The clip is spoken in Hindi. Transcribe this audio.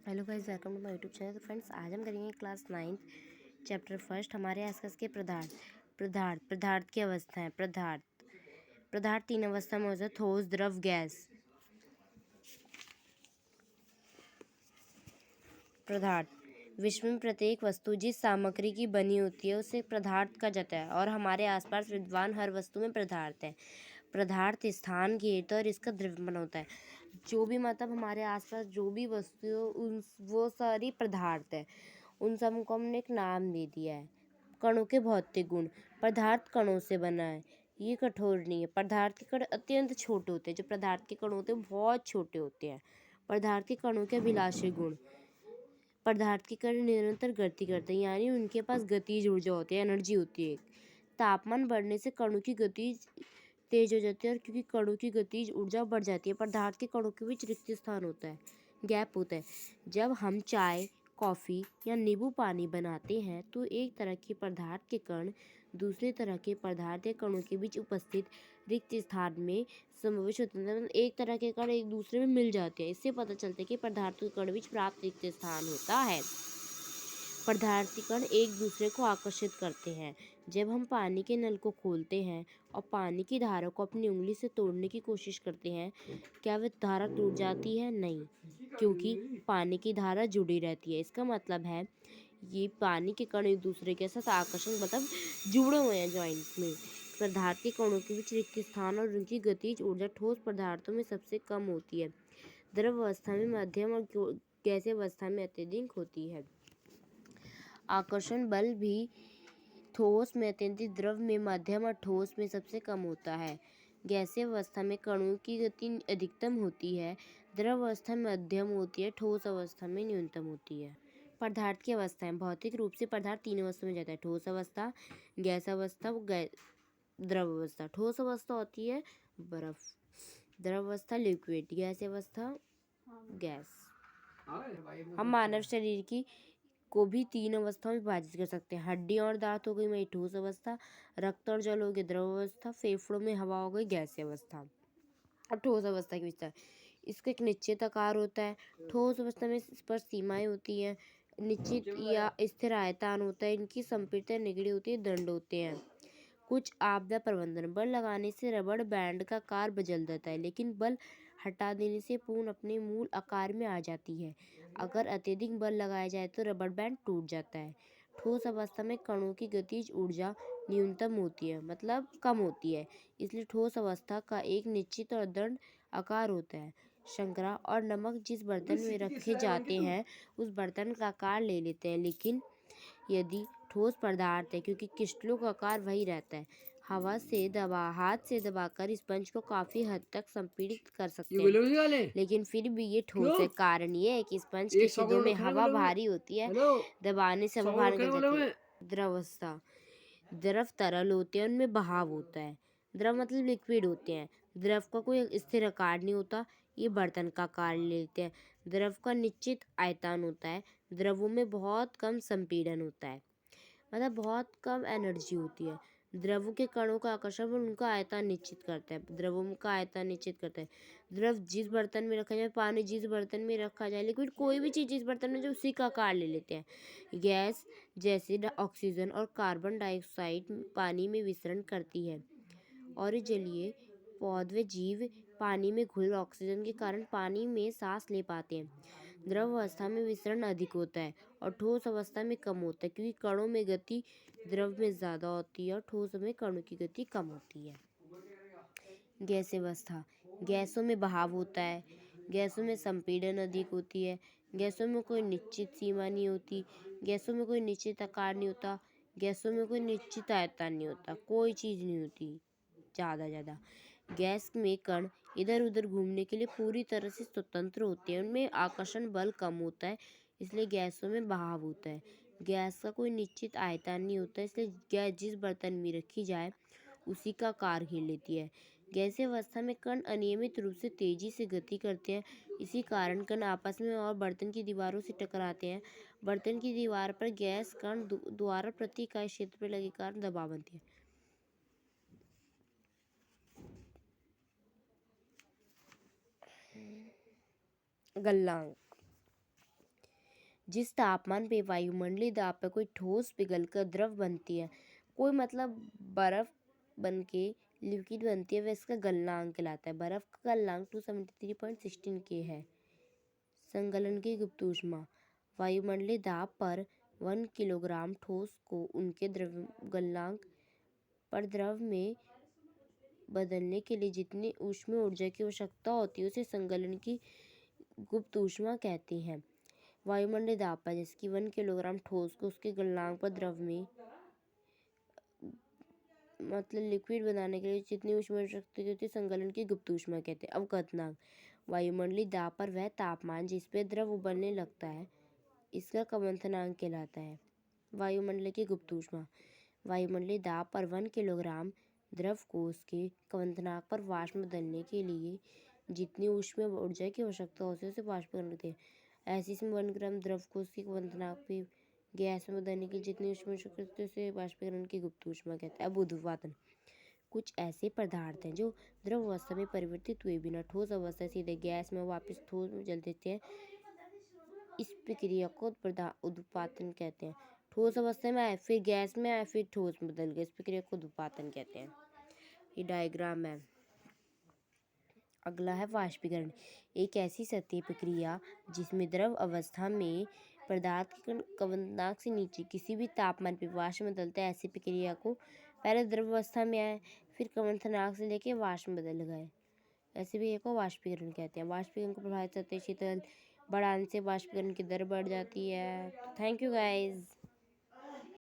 Hello guys, welcome to my YouTube channel. तो फ्रेंड्स, आज हम करेंगे क्लास 9 चैप्टर फर्स्ट हमारे आसपास के पदार्थ। पदार्थ की अवस्थाएं। पदार्थ तीन अवस्था में होता है: ठोस, द्रव, गैस। पदार्थ विश्व में प्रत्येक वस्तु जिस सामग्री की बनी होती है उसे पदार्थ कहा जाता है, और हमारे आसपास विद्यमान हर वस्तु में पदार्थ है। पदार्थ स्थान घेरता है और इसका द्रव्यमान होता है। जो भी मतलब हमारे आसपास जो भी वस्तु उन वो सारी पदार्थ है। उन सब को हमने एक नाम दे दिया है। कणों के भौतिक गुण। पदार्थ कणों से बना है, ये कठोर नहीं है। पदार्थ के कण अत्यंत छोटे होते हैं। जो पदार्थ के कण होते हैं बहुत छोटे होते हैं। पदार्थ के कणों के अभिलाषी गुण। पदार्थ के कण निरंतर गति करते हैं, यानी उनके पास गतिज ऊर्जा होती है, एनर्जी होती है। तापमान बढ़ने से कणों की गति तेज हो जाती है, और क्योंकि कणों की गतिज ऊर्जा बढ़ जाती है, पदार्थ के कणों के बीच रिक्त स्थान होता है, गैप होता है। जब हम चाय, कॉफ़ी या नींबू पानी बनाते हैं तो एक तरह के पदार्थ के कण दूसरे तरह के पदार्थ के कणों के बीच उपस्थित रिक्त स्थान में समावेश होते हैं। मतलब एक तरह के कण एक दूसरे में मिल जाते हैं। इससे पता चलता है कि पदार्थों के कण बीच प्राप्त रिक्त स्थान होता है। पदार्थीय कण एक दूसरे को आकर्षित करते हैं। जब हम पानी के नल को खोलते हैं और पानी की धारा को अपनी उंगली से तोड़ने की कोशिश करते हैं, क्या वह धारा टूट जाती है? नहीं, क्योंकि पानी की धारा जुड़ी रहती है। इसका मतलब है ये पानी के कण एक दूसरे के साथ आकर्षण मतलब जुड़े हुए हैं, जॉइंट में। पदार्थ के कणों के बीच रिक्त स्थान और उनकी गतिज ऊर्जा ठोस पदार्थों में सबसे कम होती है, द्रव अवस्था में मध्यम और गैसीय अवस्था में अत्यधिक होती है। आकर्षण बल भी ठोस में अत्यधिक, द्रव में मध्यम और ठोस में सबसे कम होता है। गैसीय अवस्था में कणों की गति अधिकतम होती है, द्रव अवस्था में मध्यम होती है, ठोस अवस्था में न्यूनतम होती है। पदार्थ की अवस्थाएं। भौतिक रूप से पदार्थ तीन अवस्था में जाता है: ठोस अवस्था, गैस अवस्था, द्रव अवस्था। ठोस अवस्था होती है बर्फ, द्रव अवस्था लिक्विड, गैस अवस्था गैस। हम मानव शरीर की को भी तीन अवस्थाओं में विभाजित कर सकते हैं: हड्डियां और दांत हो गई में ठोस अवस्था, रक्त और जल हो गई द्रव अवस्था, फेफड़ों में हवा हो गई गैसीय अवस्था। अब ठोस अवस्था की विस्तार। इसका एक निश्चित आकार होता है। ठोस अवस्था में इस पर सीमाएं होती हैं, निश्चित या स्थिर आयतन होता है, इनकी संपीड़ित निगड़ी होती है, दंड होते हैं। कुछ आपदा प्रबंधन। बल लगाने से रबड़ बैंड का आकार बदल जाता है, लेकिन बल हटा देने से पूर्ण अपने मूल आकार में आ जाती है। अगर अत्यधिक बल लगाया जाए तो रबड़ बैंड टूट जाता है। ठोस अवस्था में कणों की गतिज ऊर्जा न्यूनतम होती है, मतलब कम होती है, इसलिए ठोस अवस्था का एक निश्चित और दृढ़ आकार होता है। शर्करा और नमक जिस बर्तन में रखे जाते हैं उस बर्तन का आकार ले लेते हैं, लेकिन यदि ठोस पदार्थ है, क्योंकि क्रिस्टलों का आकार वही रहता है, हाथ से दबाकर स्पंज को काफी हद तक संपीड़ित कर सकते हैं, लेकिन फिर भी ये ठोस है। कारण ये है कि स्पंज के छेदों में हवा भारी होती है, दबाने से हवा बाहर निकल जाती है। द्रवावस्था। द्रव तरल होते हैं, उनमें बहाव होता है। द्रव मतलब लिक्विड होते हैं। द्रव का कोई स्थिर आकार नहीं होता, ये बर्तन का आकार ले लेते हैं। द्रव का निश्चित आयतन होता है। द्रवों में बहुत कम संपीड़न होता है, मतलब बहुत कम एनर्जी होती है। द्रवों के कणों का आकर्षण और उनका आयतन निश्चित करता है। द्रवों का आयतन निश्चित करता है। द्रव जिस बर्तन में रखा जाए, पानी जिस बर्तन में रखा जाए, लिक्विड कोई भी चीज़ जिस बर्तन में जो उसी का आकार ले लेते हैं। गैस जैसे ऑक्सीजन और कार्बन डाइऑक्साइड पानी में विसरण करती है, और जलीय पौधे जीव पानी में घुल ऑक्सीजन के कारण पानी में सांस ले पाते हैं। द्रव अवस्था में विसरण अधिक होता है और ठोस अवस्था में कम होता है, क्योंकि कणों में गति द्रव में ज़्यादा होती है और ठोस में कणों की गति कम होती है। गैस अवस्था। गैसों में बहाव होता है, गैसों में संपीड़न अधिक होती है, गैसों में कोई निश्चित सीमा नहीं होती, गैसों में कोई निश्चित आकार नहीं होता, गैसों में कोई निश्चित आयतन नहीं होता, कोई चीज़ नहीं होती ज़्यादा। गैस में कण इधर उधर घूमने के लिए पूरी तरह से स्वतंत्र होते हैं, उनमें आकर्षण बल कम होता है, इसलिए गैसों में बहाव होता है। गैस का कोई निश्चित आयतन नहीं होता, इसलिए गैस जिस बर्तन में रखी जाए उसी का आकार घेर लेती है। गैसीय अवस्था में कण अनियमित रूप से तेजी से गति करते हैं, इसी कारण कण आपस में और बर्तन की दीवारों से टकराते हैं। बर्तन की दीवार पर गैस कण द्वारा प्रति इकाई क्षेत्र पर लगे कारण दबाव बनती है। गलनांक। जिस तापमान पे वायुमंडलीय दाब पर कोई ठोस पिघलकर द्रव बनती है, कोई मतलब बर्फ बन के लिक्विड बनती है, वह इसका गलनांक कहलाता है। बर्फ का गलनांक 273.16 के है। संगलन की गुप्त ऊष्मा। वायुमंडलीय दाब पर 1 किलोग्राम ठोस को उनके गलनांक पर द्रव में बदलने के लिए जितनी ऊष्मीय ऊर्जा की आवश्यकता होती है उसे संगलन की गुप्त ऊष्मा कहते हैं। वायुमंडलीय दाब पर जैसे कि 1 किलोग्राम ठोस को उसके गलनांक पर द्रव में मतलब लिक्विड बनाने के लिए जितनी ऊष्मा शक्ति होती है संगलन की गुप्त ऊष्मा कहते हैं। अवकथनांक। वायुमंडलीय दाब पर वह तापमान जिस पे द्रव उबलने लगता है इसका क्वथनांक कहलाता है। वायुमंडलीय की गुप्त ऊष्मा। वायुमंडलीय दाब पर 1 किलोग्राम द्रव को उसके क्वथनांक पर वाष्प में बदलने के लिए जितनी ऊष्मीय ऊर्जा की आवश्यकता होती है उसे वाष्पीकरण कहते हैं। ऐसे इसमें 1 ग्राम द्रव को उसके क्वथनांक पे गैस में बदलने की जितनी ऊष्मा शक्ति होती है उसे वाष्पीकरण की गुप्त ऊष्मा कहते हैं। अब ऊर्ध्वपातन। कुछ ऐसे पदार्थ हैं जो द्रव अवस्था में परिवर्तित हुए बिना ठोस अवस्था सीधे गैस में वापस ठोस में जल देते हैं। इस प्रक्रिया को ऊर्ध्वपातन कहते हैं। ठोस अवस्था में आए, फिर गैस में आए, फिर ठोस में बदल गए, इस प्रक्रिया को ऊर्ध्वपातन कहते हैं। ये डायग्राम है। अगला है वाष्पीकरण। एक ऐसी सतही प्रक्रिया जिसमें द्रव अवस्था में पदार्थ के कण क्वथनांक से नीचे किसी भी तापमान पर वाष्प में बदलते हैं। ऐसी प्रक्रिया को पहले द्रव अवस्था में आए, फिर क्वथनांक से लेके वाष्प में बदल गए, ऐसे भी को वाष्पीकरण कहते हैं। वाष्पीकरण को प्रभावित सतही शीतल बढ़ाने से वाष्पीकरण की दर बढ़ जाती है। Thank you guys.